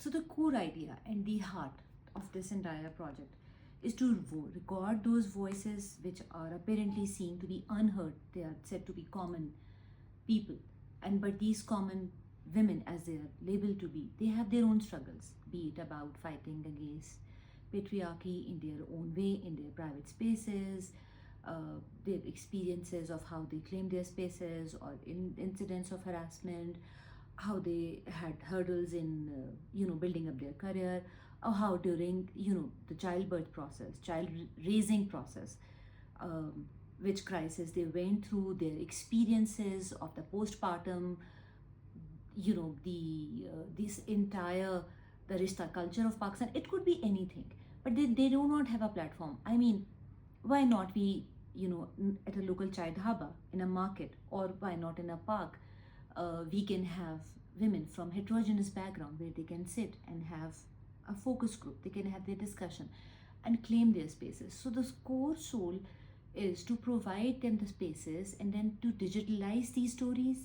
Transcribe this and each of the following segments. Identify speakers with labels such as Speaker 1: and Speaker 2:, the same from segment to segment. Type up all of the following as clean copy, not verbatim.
Speaker 1: So the core idea and the heart of this entire project is to record those voices which are apparently seen to be unheard. They are said to be common people, and but these common women, as they are labeled to be, they have their own struggles, be it about fighting against patriarchy in their own way, in their private spaces, their experiences of how they claim their spaces, or in incidents of harassment, how they had hurdles in building up their career, or how during the childbirth process, child raising process, um, which crisis they went through, their experiences of the postpartum, the this entire the rishta culture of Pakistan. It could be anything, but they do not have a platform. I mean, why not we, at a local chai dhaba, in a market, or why not in a park, we can have women from heterogeneous background where they can sit and have a focus group, they can have their discussion and claim their spaces. So the core soul is to provide them the spaces and then to digitalize these stories,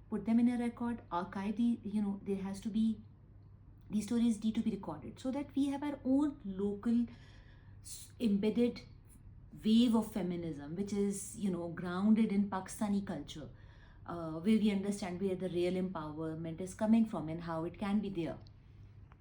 Speaker 1: put them in a record, archive the, there has to be, these stories need to be recorded so that we have our own local embedded wave of feminism, which is, grounded in Pakistani culture, where we understand where the real empowerment is coming from and how it can be there.